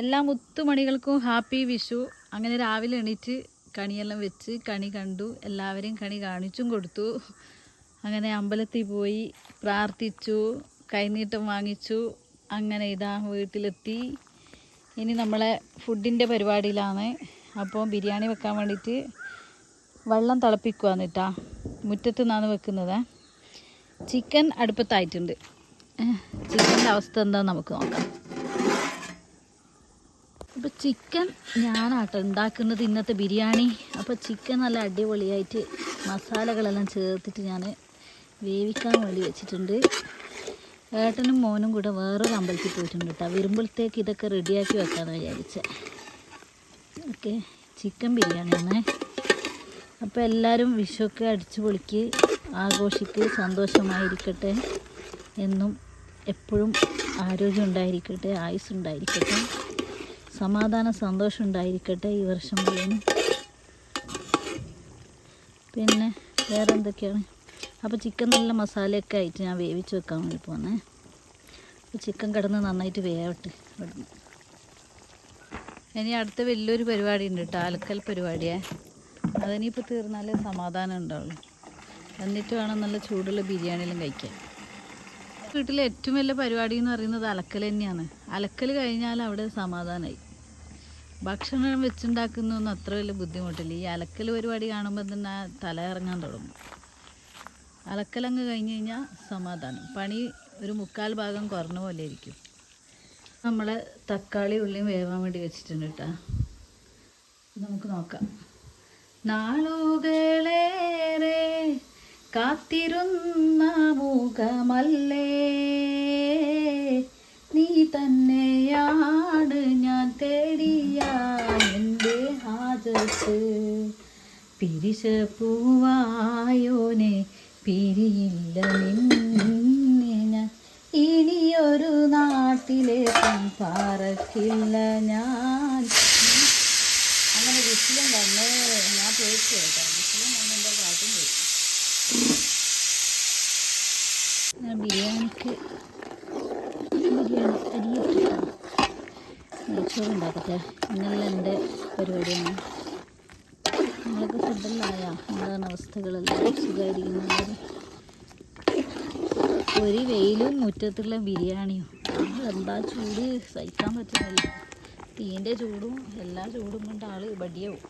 എല്ലാ മുത്തുമണികൾക്കും ഹാപ്പി വിഷു. അങ്ങനെ രാവിലെ എണീറ്റ് കണിയെല്ലാം വെച്ച് കണി കണ്ടു, എല്ലാവരെയും കണി കാണിച്ചും കൊടുത്തു. അങ്ങനെ അമ്പലത്തിൽ പോയി പ്രാർത്ഥിച്ചു, കൈനീട്ടം വാങ്ങിച്ചു. അങ്ങനെ ഇതാ വീട്ടിലെത്തി. ഇനി നമ്മളെ ഫുഡിൻ്റെ പരിപാടിയിലാണ്. അപ്പോൾ ബിരിയാണി വെക്കാൻ വേണ്ടിയിട്ട് വെള്ളം തിളപ്പിക്കുകയാണ് കേട്ടോ. മുറ്റത്ത് നിന്നാണ് വെക്കുന്നത്. ചിക്കൻ അടുപ്പത്തായിട്ടുണ്ട്. ചിക്കൻ്റെ അവസ്ഥ എന്താണെന്ന് നമുക്ക് നോക്കാം. അപ്പോൾ ചിക്കൻ ഞാനാട്ടോ ഉണ്ടാക്കുന്നത് ഇന്നത്തെ ബിരിയാണി. അപ്പോൾ ചിക്കൻ നല്ല അടിപൊളിയായിട്ട് മസാലകളെല്ലാം ചേർത്തിട്ട് ഞാൻ വേവിക്കാൻ വേണ്ടി വെച്ചിട്ടുണ്ട്. ഏട്ടനും മോനും കൂടെ വേറൊരു അമ്പലത്തിൽ പോയിട്ടുണ്ട് കേട്ടോ. വരുമ്പോഴത്തേക്ക് ഇതൊക്കെ റെഡിയാക്കി വെക്കാമെന്ന് വിചാരിച്ചത്. ഓക്കെ, ചിക്കൻ ബിരിയാണിയാണ്. അപ്പോൾ എല്ലാവരും വിഷുവൊക്കെ അടിച്ചു പൊളിക്ക്, ആഘോഷിക്ക്, സന്തോഷമായിരിക്കട്ടെ. എന്നും എപ്പോഴും ആരോഗ്യം ഉണ്ടായിരിക്കട്ടെ, ആയുസ് ഉണ്ടായിരിക്കട്ടെ, സമാധാനം സന്തോഷം ഉണ്ടായിരിക്കട്ടെ ഈ വർഷം മുഴുവൻ. പിന്നെ വേറെ എന്തൊക്കെയാണ്? അപ്പോൾ ചിക്കൻ നല്ല മസാലയൊക്കെ ആയിട്ട് ഞാൻ വേവിച്ച് വെക്കാൻ വേണ്ടി പോകുന്നത്. അപ്പോൾ ചിക്കൻ കിടന്ന് നന്നായിട്ട് വേവട്ടെ ഇവിടുന്ന്. ഇനി അടുത്ത വലിയൊരു പരിപാടി ഉണ്ട് കേട്ടോ, അലക്കൽ പരിപാടിയേ. അതിനിപ്പോൾ തീർന്നാലേ സമാധാനം ഉണ്ടാവുള്ളൂ. എന്നിട്ട് വേണം നല്ല ചൂടുള്ള ബിരിയാണിയെല്ലാം കഴിക്കാൻ. വീട്ടിലെ ഏറ്റവും വലിയ പരിപാടി എന്ന് പറയുന്നത് അലക്കൽ തന്നെയാണ്. അലക്കൽ കഴിഞ്ഞാൽ അവിടെ സമാധാനമായി. ഭക്ഷണം വെച്ചുണ്ടാക്കുന്നതൊന്നും അത്ര വലിയ ബുദ്ധിമുട്ടില്ല. ഈ അലക്കൽ പരിപാടി കാണുമ്പോൾ തന്നെ തല ഇറങ്ങാൻ തുടങ്ങും. അലക്കലങ്ങ് കഴിഞ്ഞ് കഴിഞ്ഞാൽ സമാധാനം. പണി ഒരു 3/4 ഭാഗം കുറഞ്ഞ പോലെ ഇരിക്കും. നമ്മൾ തക്കാളി ഉള്ളിയും വേവാൻ വേണ്ടി വെച്ചിട്ടുണ്ട് കേട്ടോ. നമുക്ക് നോക്കാം. നാളുകളേറെ കാത്തിരുന്ന മുഖമല്ലേ നീ തന്നെയാണ് ഞാൻ തേടിയ എൻ്റെ ഹാജത്ത്. പിരിശ പൂവായോനെ പിരിയില്ല നിന്നെ ഞാൻ, ഇനിയൊരു നാട്ടിലേക്കും പറക്കില്ല ഞാൻ. അങ്ങനെ വിസിലും വന്ന് ഞാൻ പോയിച്ചു കേട്ടോ. വിസിലും വന്ന് എൻ്റെ പാട്ടും പോയി. ഞാൻ ബിരിയാണിക്ക് അരിയിട്ട് നെയ്ച്ചോറ് ഉണ്ടാക്കട്ടെ. ഇന്നലെ എൻ്റെ പരിപാടിയാണ്. നിങ്ങളൊക്കെ ഫുഡെല്ലാം ആയാ? എന്താണ് അവസ്ഥകളെല്ലാം? സുഖമായിരിക്കുന്നത്? ഒരു വെയിലും മുറ്റത്തുള്ള ബിരിയാണിയും. എന്താ ചൂട്, സഹിക്കാൻ പറ്റുന്നില്ല. തീൻ്റെ ചൂടും എല്ലാ ചൂടും കൊണ്ട് ആൾ ബടിയാവും.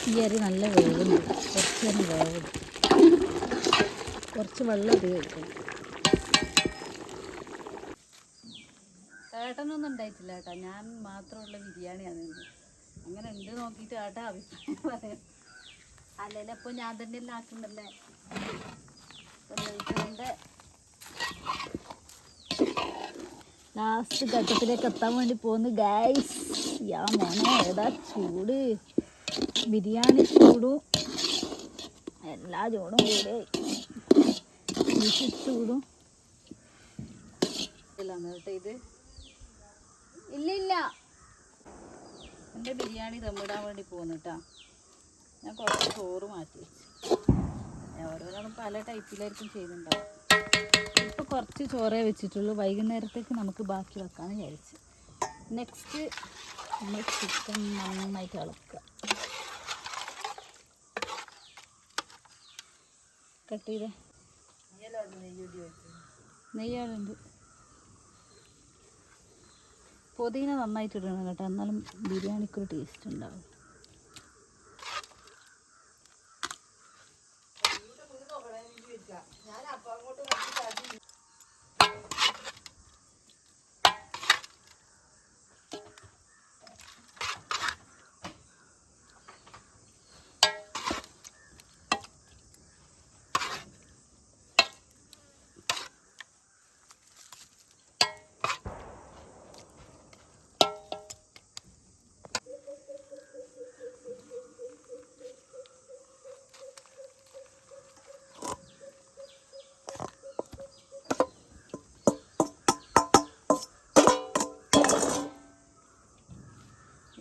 ഈ അരി നല്ല വേവുണ്ട്. കുറച്ച് നേരം വേവുണ്ട്. കുറച്ച് വെള്ളം ഉപയോഗിക്കണം. ഏട്ടനൊന്നും ഉണ്ടായിട്ടില്ല കേട്ടോ. ഞാൻ മാത്രമുള്ള ബിരിയാണിയാണ്. അങ്ങനെ ഉണ്ട് നോക്കിയിട്ട് ഏട്ടാ അഭിപ്രായം പറയാം. അല്ലെങ്കിൽ അപ്പോൾ ഞാൻ തന്നെ എല്ലാം ആക്കുന്നുണ്ടല്ലേ. ലാസ്റ്റ് ഘട്ടത്തിലേക്ക് എത്താൻ വേണ്ടി പോകുന്നു ഗൈസ്. യാ മോനെ, ഏതാ ചൂട്! ബിരിയാണി ചൂടും എല്ലാ ചൂടും കൂടെ ചൂടും ഇല്ലാന്ന് കേട്ടോ. ഇത് ഇല്ല, എൻ്റെ ബിരിയാണി ദമ്മിടാൻ വേണ്ടി പോകുന്നു കേട്ടോ. ഞാൻ കുറച്ച് ചോറ് മാറ്റി വെച്ചു. ഓരോരാളും പല ടൈപ്പിലായിരിക്കും ചെയ്യുന്നുണ്ടാവും. ഇപ്പോൾ കുറച്ച് ചോറേ വെച്ചിട്ടുള്ളൂ. വൈകുന്നേരത്തേക്ക് നമുക്ക് ബാക്കി വെക്കാമെന്ന് വിചാരിച്ചു. നെക്സ്റ്റ് നമ്മൾ ചിക്കൻ നന്നായിട്ട് ഇളക്കുക. കട്ട് ചെയ്തേ നെയ്യാളുണ്ട്. പുതിന നന്നായിട്ട് ഇടണം കേട്ടോ, എന്നാലും ബിരിയാണിക്കൊരു ടേസ്റ്റ് ഉണ്ടാവും.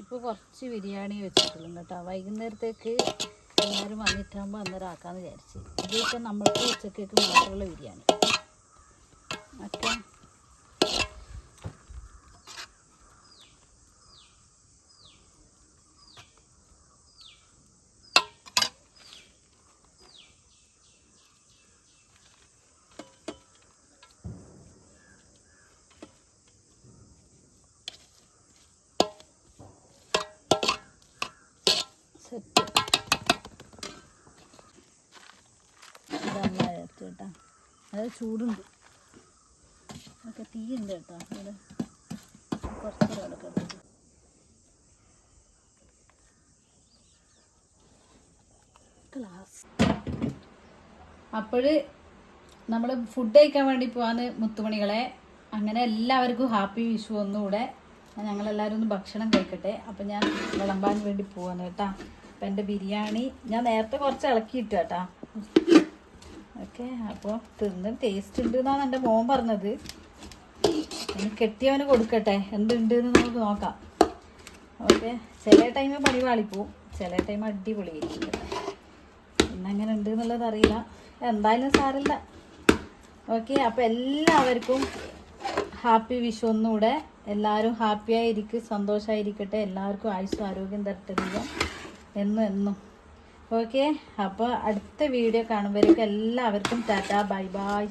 ഇപ്പോൾ കുറച്ച് ബിരിയാണി വെച്ചിട്ടുള്ളൂ കേട്ടോ. വൈകുന്നേരത്തേക്ക് എല്ലാവരും വന്നിട്ടാകുമ്പോൾ അന്നേരം ആക്കാമെന്ന് വിചാരിച്ച്. ഇതിപ്പോൾ നമ്മൾക്ക് ഉച്ചക്കേക്ക് മാത്രമുള്ള ബിരിയാണി. അത് ചൂടുണ്ട്. ഓക്കെ, തീയുണ്ട് കേട്ടോ. ഇവിടെ കുറച്ച് കിടക്കട്ടെ. അപ്പോൾ നമ്മൾ ഫുഡ് കഴിക്കാൻ വേണ്ടി പോവാന്ന് മുത്തുമണികളെ. അങ്ങനെ എല്ലാവർക്കും ഹാപ്പി വിഷു ഒന്നുകൂടെ. ഞങ്ങളെല്ലാവരും ഒന്ന് ഭക്ഷണം കഴിക്കട്ടെ. അപ്പം ഞാൻ വിളമ്പാൻ വേണ്ടി പോവാന്ന് കേട്ടാ. അപ്പം എൻ്റെ ബിരിയാണി ഞാൻ നേരത്തെ കുറച്ച് ഇളക്കിയിട്ടു കേട്ടാ. ഓക്കെ, അപ്പോൾ തിന്ന് ടേസ്റ്റ് ഉണ്ട് എന്നാണ് എൻ്റെ മോൻ പറഞ്ഞത്. ഇനി കെട്ടിയവന് കൊടുക്കട്ടെ, എന്തുണ്ട് എന്ന് നമുക്ക് നോക്കാം. ഓക്കെ, ചില ടൈം പണി പാളിപ്പോവും, ചില ടൈം അടിപൊളിയായിരിക്കും കേട്ടോ. ഇന്നെങ്ങനെ ഉണ്ട് എന്നുള്ളത് അറിയില്ല, എന്തായാലും സാരില്ല. ഓക്കെ, അപ്പോൾ എല്ലാവർക്കും ഹാപ്പി വിഷു ഒന്നുകൂടെ. എല്ലാവരും ഹാപ്പിയായിരിക്കും, സന്തോഷമായിരിക്കട്ടെ. എല്ലാവർക്കും ആയുസ്സും ആരോഗ്യം തരട്ടെ ദൈവം എന്നും എന്നും. ഓക്കെ, അപ്പോൾ അടുത്ത വീഡിയോ കാണുമ്പോഴേക്കും എല്ലാവർക്കും ടാറ്റാ, ബൈ ബൈ.